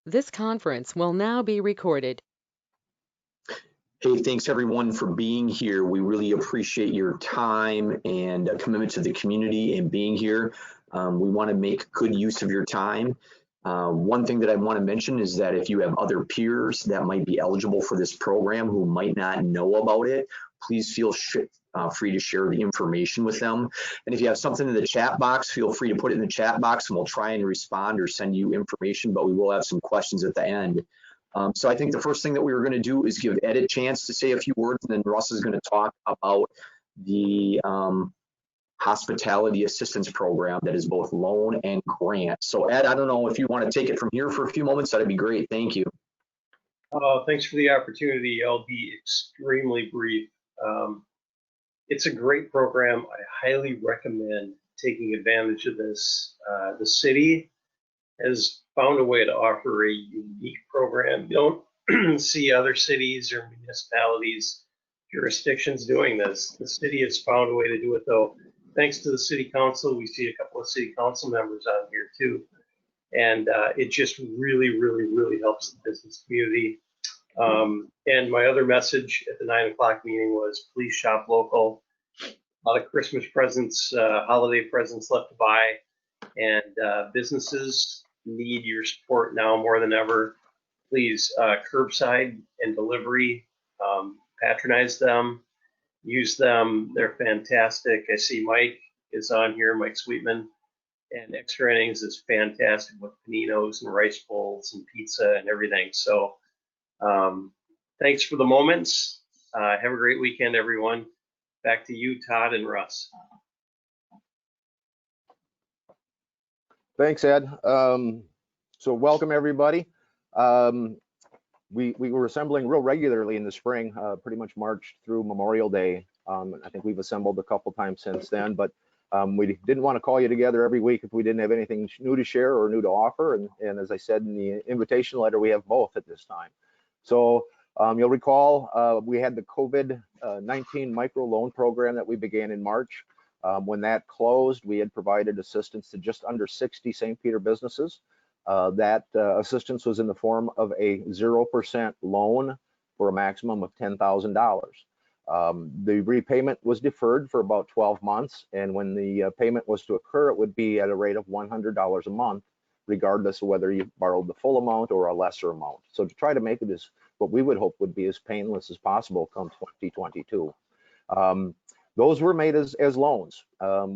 This conference will now be recorded. Hey, thanks everyone for being here. We really appreciate your time and commitment to the community and being here. We want to make good use of your time. One thing that I want to mention is that if you have other peers that might be eligible for this program who might not know about it, please feel free to share the information with them. And if you have something in the chat box, feel free to put it in the chat box and we'll try and respond or send you information, but we will have some questions at the end. So I think the first thing that we were going to do is give Ed a chance to say a few words, and then Russ is going to talk about the hospitality assistance program that is both loan and grant. So Ed, I don't know if you want to take it from here for a few moments, that'd be great. Thank you. Thanks for the opportunity. I'll be extremely brief. It's a great program. I highly recommend taking advantage of this. The city has found a way to offer a unique program. You don't see other cities or municipalities, jurisdictions doing this. The city has found a way to do it, though. Thanks to the city council, we see a couple of city council members on here too. And it just really, really, really helps the business community. And my other message at the 9 o'clock meeting was please shop local. A lot of Christmas presents, holiday presents left to buy, and businesses need your support now more than ever. Please, curbside and delivery, patronize them, use them. They're fantastic. I see Mike is on here, Mike Sweetman, and Extra Innings is fantastic with paninos and rice bowls and pizza and everything. So thanks for the moments. Have a great weekend, everyone. Back to you, Todd and Russ. Thanks, Ed. So welcome everybody. We were assembling real regularly in the spring, pretty much March through Memorial Day. I think we've assembled a couple times since then, but we didn't want to call you together every week if we didn't have anything new to share or new to offer. And as I said in the invitation letter, we have both at this time. So you'll recall we had the COVID-19 micro loan program that we began in March. When that closed, we had provided assistance to just under 60 St. Peter businesses. That assistance was in the form of a 0% loan for a maximum of $10,000. The repayment was deferred for about 12 months, and when the payment was to occur, it would be at a rate of $100 a month, regardless of whether you borrowed the full amount or a lesser amount. So to try to make it as what we would hope would be as painless as possible come 2022. Those were made as loans.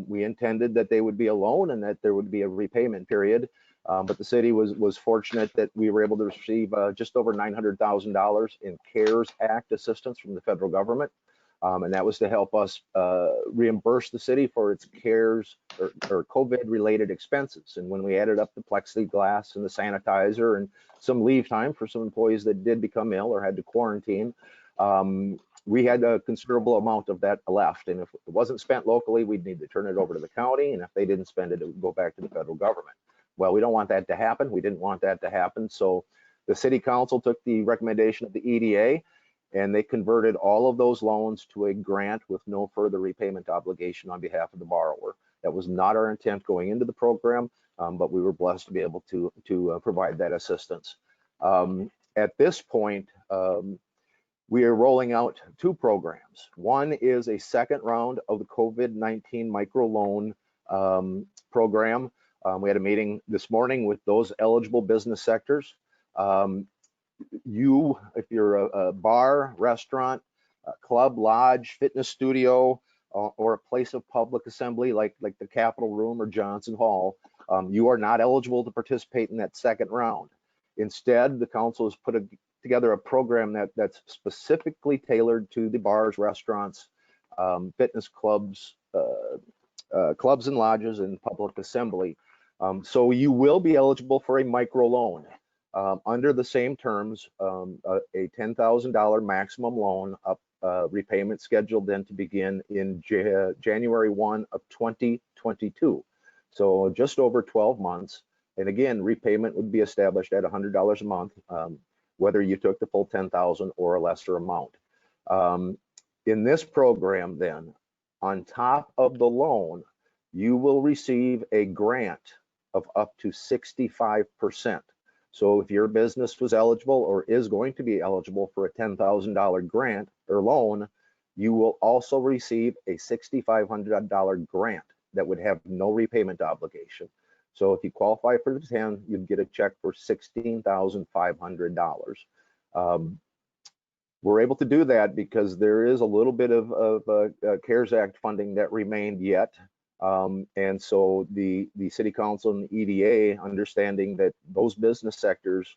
We intended that they would be a loan and that there would be a repayment period, but the city was fortunate that we were able to receive just over $900,000 in CARES Act assistance from the federal government. And that was to help us reimburse the city for its CARES or COVID-related expenses. And when we added up the plexiglass and the sanitizer and some leave time for some employees that did become ill or had to quarantine, we had a considerable amount of that left. And if it wasn't spent locally, we'd need to turn it over to the county. And if they didn't spend it, it would go back to the federal government. Well, we don't want that to happen. We didn't want that to happen. So the city council took the recommendation of the EDA and they converted all of those loans to a grant with no further repayment obligation on behalf of the borrower. That was not our intent going into the program, but we were blessed to be able to provide that assistance. At this point, we are rolling out two programs. One is a second round of the COVID-19 microloan program. We had a meeting this morning with those eligible business sectors. If you're a bar, restaurant, a club, lodge, fitness studio, or a place of public assembly like the Capitol Room or Johnson Hall, you are not eligible to participate in that second round. Instead, the council has put together a program that's specifically tailored to the bars, restaurants, fitness clubs, clubs and lodges, and public assembly. So you will be eligible for a microloan under the same terms, a $10,000 maximum loan, repayment scheduled then to begin in January 1 of 2022. So just over 12 months. And again, repayment would be established at $100 a month, whether you took the full 10,000 or a lesser amount. In this program then, on top of the loan, you will receive a grant of up to 65%. So if your business was eligible or is going to be eligible for a $10,000 grant or loan, you will also receive a $6,500 grant that would have no repayment obligation. So if you qualify for the 10, you'd get a check for $16,500. We're able to do that because there is a little bit of CARES Act funding that remained yet. And so the City Council and the EDA, understanding that those business sectors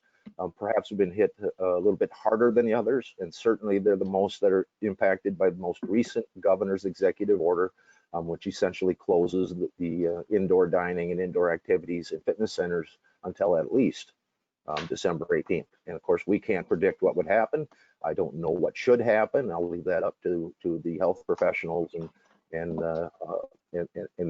perhaps have been hit a little bit harder than the others, and certainly they're the most that are impacted by the most recent governor's executive order, which essentially closes the indoor dining and indoor activities and fitness centers until at least December 18th. And of course, we can't predict what would happen. I don't know what should happen. I'll leave that up to the health professionals and the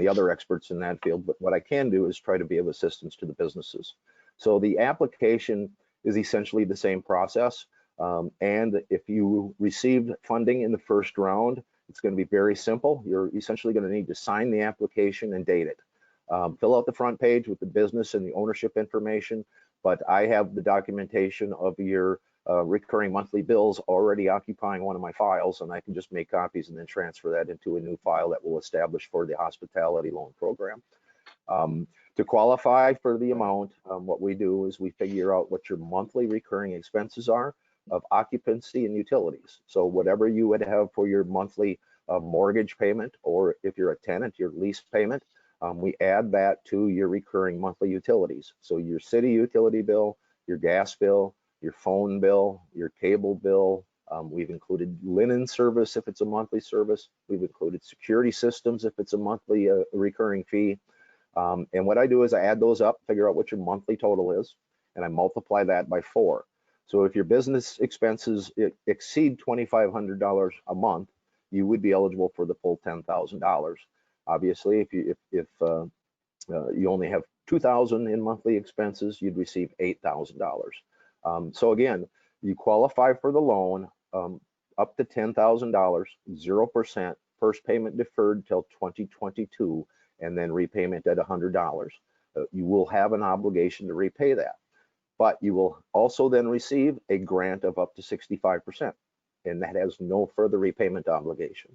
other experts in that field. But what I can do is try to be of assistance to the businesses. So the application is essentially the same process. And if you received funding in the first round, it's going to be very simple. You're essentially going to need to sign the application and date it. Fill out the front page with the business and the ownership information, but I have the documentation of your recurring monthly bills already occupying one of my files, and I can just make copies and then transfer that into a new file that we'll establish for the hospitality loan program. To qualify for the amount, what we do is we figure out what your monthly recurring expenses are of occupancy and utilities. So whatever you would have for your monthly mortgage payment, or if you're a tenant, your lease payment, we add that to your recurring monthly utilities. So your city utility bill, your gas bill, your phone bill, your cable bill. We've included linen service if it's a monthly service. We've included security systems if it's a monthly recurring fee. And what I do is I add those up, figure out what your monthly total is, and I multiply that by 4. So if your business expenses exceed $2,500 a month, you would be eligible for the full $10,000. Obviously, if you only have $2,000 in monthly expenses, you'd receive $8,000. So again, you qualify for the loan up to $10,000, 0%, first payment deferred till 2022, and then repayment at $100. You will have an obligation to repay that, but you will also then receive a grant of up to 65%, and that has no further repayment obligation.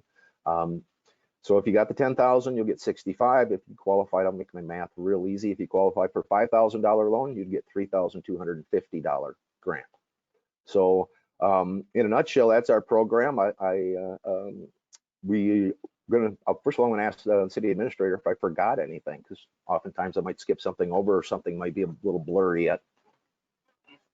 So if you got the 10,000, you'll get 65. If you qualified, I'll make my math real easy. If you qualify for $5,000 loan, you'd get $3,250 grant. So in a nutshell, that's our program. First of all, I'm gonna ask the city administrator if I forgot anything, because oftentimes I might skip something over or something might be a little blurry yet.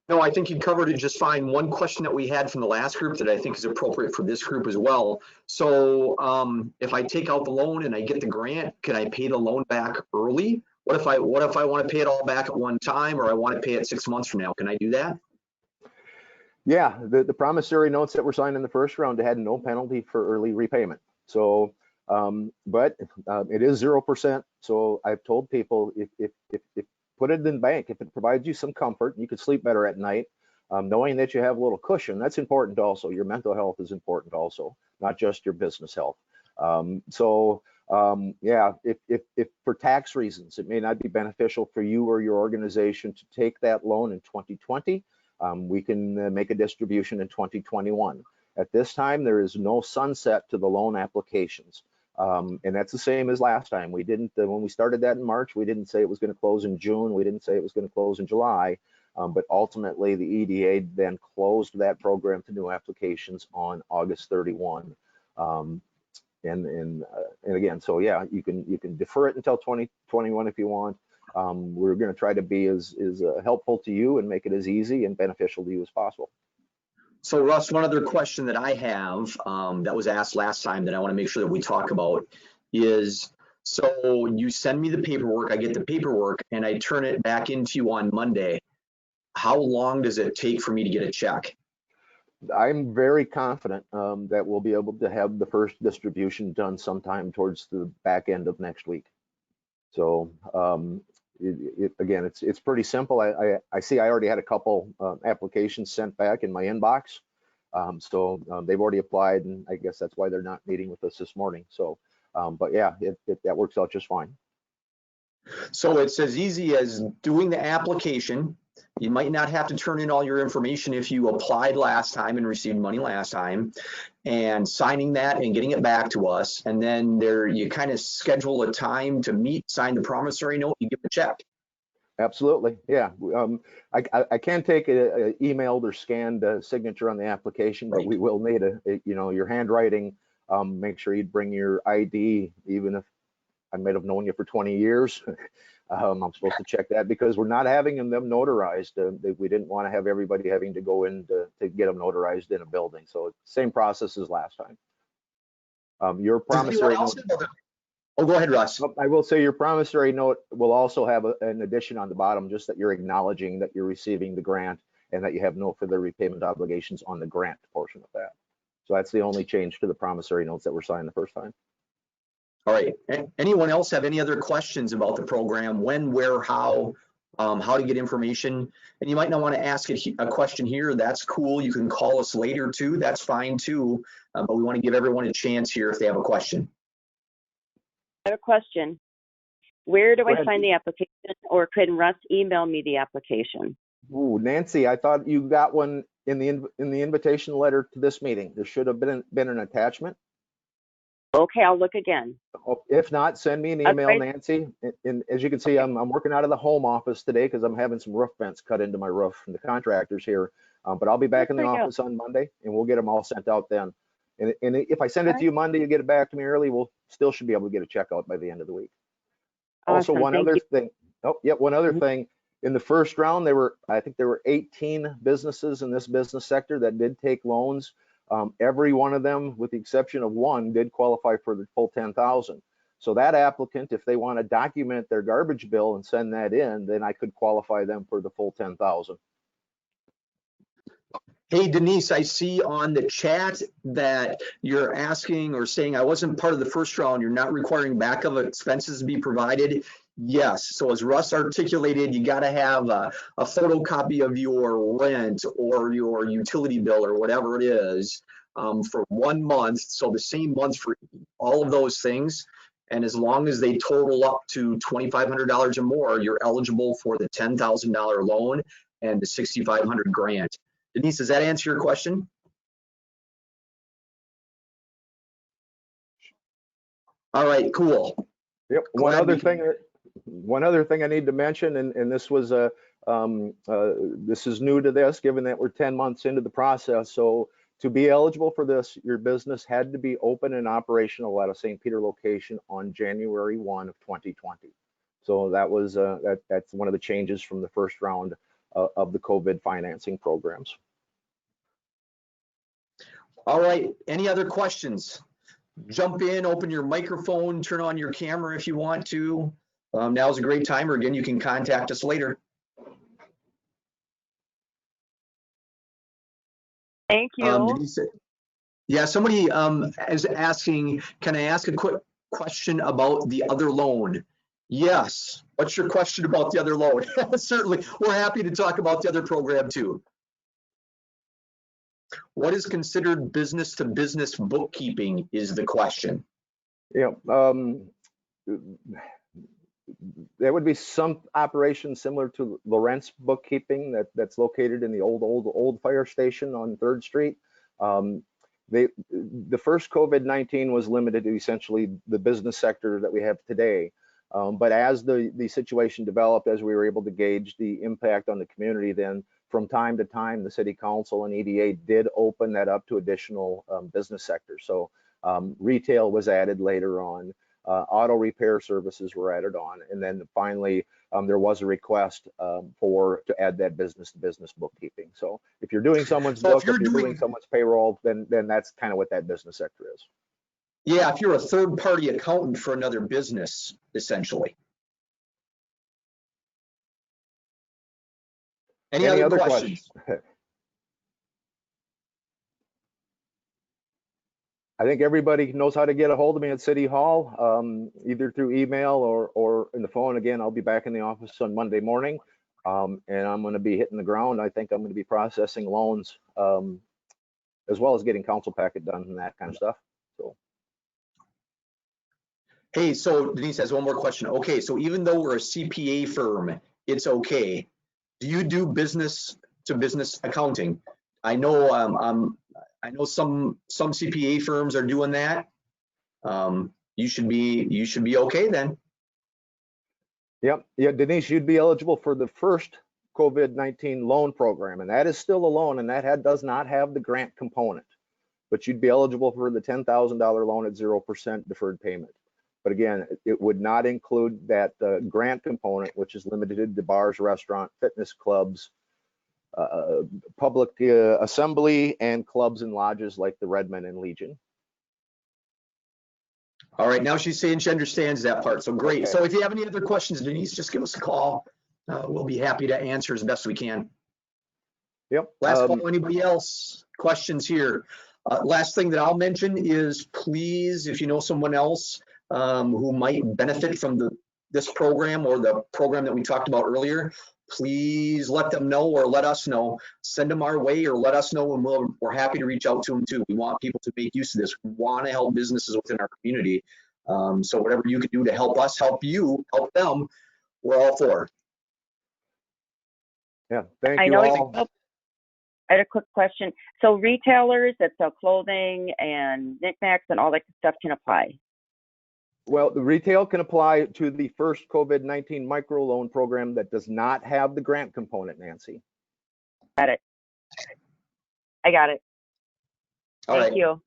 No, I think you covered it just fine. One question that we had from the last group that I think is appropriate for this group as well. So if I take out the loan and I get the grant, can I pay the loan back early? What if I want to pay it all back at one time, or I want to pay it 6 months from now? Can I do that? Yeah, the promissory notes that were signed in the first round had no penalty for early repayment. So, but it is 0%. So I've told people if put it in the bank, if it provides you some comfort, you could sleep better at night, knowing that you have a little cushion. That's important also. Your mental health is important also, not just your business health. Yeah, if for tax reasons, it may not be beneficial for you or your organization to take that loan in 2020, we can make a distribution in 2021. At this time, there is no sunset to the loan applications. And that's the same as last time. We didn't, when we started that in March, we didn't say it was going to close in June. We didn't say it was going to close in July. But ultimately, the EDA then closed that program to new applications on August 31. And again, so yeah, you can defer it until 2021 if you want. We're going to try to be as helpful to you and make it as easy and beneficial to you as possible. So Russ, one other question that I have that was asked last time that I want to make sure that we talk about is, so you send me the paperwork, I get the paperwork, and I turn it back into you on Monday. How long does it take for me to get a check? I'm very confident that we'll be able to have the first distribution done sometime towards the back end of next week. So again, it's pretty simple. I see I already had a couple applications sent back in my inbox. So they've already applied, and I guess that's why they're not meeting with us this morning. So, but yeah, that works out just fine. So it's as easy as doing the application, You might not have to turn in all your information if you applied last time and received money last time, and signing that and getting it back to us. And then you kind of schedule a time to meet, sign the promissory note, you give a check. Absolutely, yeah. I can take a emailed or scanned signature on the application, but Right. we will need your handwriting. Make sure you bring your ID, even if I might have known you for 20 years. I'm supposed to check that because we're not having them notarized. We didn't want to have everybody having to go in to get them notarized in a building. So same process as last time. Your promissory note. Oh, go ahead, Russ. I will say your promissory note will also have an addition on the bottom, just that you're acknowledging that you're receiving the grant and that you have no further repayment obligations on the grant portion of that. So that's the only change to the promissory notes that were signed the first time. All right. Anyone else have any other questions about the program? When, where, how to get information? And you might not want to ask a question here. That's cool. You can call us later too. That's fine too. But we want to give everyone a chance here if they have a question. I have a question. Where do Go I ahead. sign the application, or could Russ email me the application? Ooh, Nancy, I thought you got one in the invitation letter to this meeting. There should have been an attachment. Okay, I'll look again. If not, send me an email, Okay. Nancy. And as you can see, I'm working out of the home office today because I'm having some roof vents cut into my roof from the contractors here. But I'll be back in the Good for you. office on Monday, and we'll get them all sent out then. And if I send it to you Monday, you get it back to me early, we'll still should be able to get a check out by the end of the week. Also, Awesome. one Thank other you. thing. Oh, yeah, one other Mhm. thing. In the first round, I think there were 18 businesses in this business sector that did take loans. Every one of them, with the exception of one, did qualify for the full 10,000. So that applicant, if they want to document their garbage bill and send that in, then I could qualify them for the full 10,000. Hey, Denise, I see on the chat that you're asking or saying I wasn't part of the first round. You're not requiring backup expenses to be provided. Yes. So as Russ articulated, you got to have a photocopy of your rent or your utility bill or whatever it is for 1 month. So the same month for all of those things. And as long as they total up to $2,500 or more, you're eligible for the $10,000 loan and the $6,500 grant. Denise, does that answer your question? All right, cool. Yep. One other thing I need to mention, and this was this is new to this, given that we're 10 months into the process. So to be eligible for this, your business had to be open and operational at a St. Peter location on January 1 of 2020. So that was that's one of the changes from the first round of the COVID financing programs. All right, any other questions? Jump in, open your microphone, turn on your camera if you want to. Now's a great time, or again, you can contact us later. Thank you. Denise, yeah, somebody is asking, can I ask a quick question about the other loan? Yes. What's your question about the other loan? Certainly, we're happy to talk about the other program too. What is considered business-to-business bookkeeping is the question. Yeah, there would be some operations similar to Lawrence bookkeeping that's located in the old fire station on 3rd Street. The first COVID-19 was limited to essentially the business sector that we have today. But as the situation developed, as we were able to gauge the impact on the community, then from time to time, the city council and EDA did open that up to additional business sectors. So retail was added later on, auto repair services were added on, and then finally there was a request to add that business-to-business bookkeeping. So if you're doing someone's book, if you're doing someone's payroll, then that's kind of what that business sector is. Yeah, if you're a third-party accountant for another business, essentially. Any other questions? I think everybody knows how to get a hold of me at City Hall, either through email or in the phone. Again, I'll be back in the office on Monday morning, and I'm going to be hitting the ground. I think I'm going to be processing loans, as well as getting council packet done and that kind of stuff. So. Hey, so Denise has one more question. Okay, so even though we're a CPA firm, it's okay. do you do business to business accounting? I know I know some CPA firms are doing that. You should be okay then. Yep. Yeah, Denise, you'd be eligible for the first COVID-19 loan program, and that is still a loan, and that does not have the grant component. But you'd be eligible for the $10,000 loan at 0% deferred payment. But again, it would not include that grant component, which is limited to bars, restaurant, fitness clubs, public assembly, and clubs and lodges like the Redmond and Legion. All right, now she's saying she understands that part, so great. Okay. So if you have any other questions, Denise, just give us a call. We'll be happy to answer as best we can. Yep. Last call, anybody else? Questions here? Last thing that I'll mention is please, if you know someone else who might benefit from this program or the program that we talked about earlier, please let them know or let us know. Send them our way or let us know, and we're happy to reach out to them too. We want people to make use of this. We want to help businesses within our community. So whatever you can do to help us, help you, help them, we're all for. Yeah, thank I you know. all. I had a quick question. So retailers that sell clothing and knickknacks and all that stuff can apply? Well, the retail can apply to the first COVID-19 microloan program that does not have the grant component, Nancy. Got it. I got it. All Thank right. you.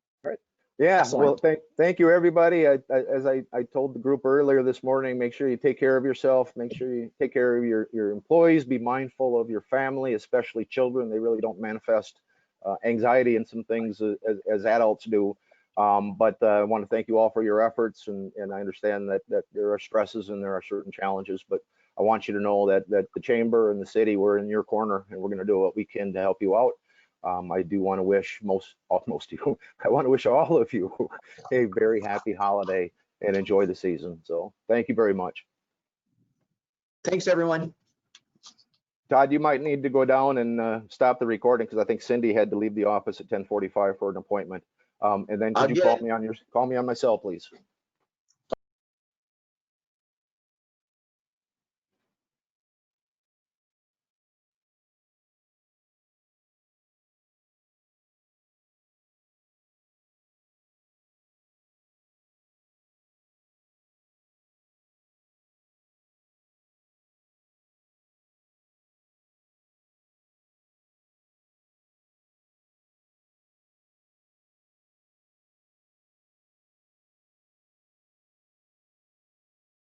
Yeah, Excellent. well, thank you, everybody. As I told the group earlier this morning, make sure you take care of yourself, make sure you take care of your employees, be mindful of your family, especially children. They really don't manifest anxiety and some things as adults do. But I want to thank you all for your efforts, and I understand that there are stresses and there are certain challenges, but I want you to know that the chamber and the city, we're in your corner, and we're going to do what we can to help you out. I do want to wish I want to wish all of you a very happy holiday and enjoy the season. So thank you very much. Thanks, everyone. Todd, you might need to go down and stop the recording because I think Cindy had to leave the office at 10:45 for an appointment. And then could you call me on my cell, please?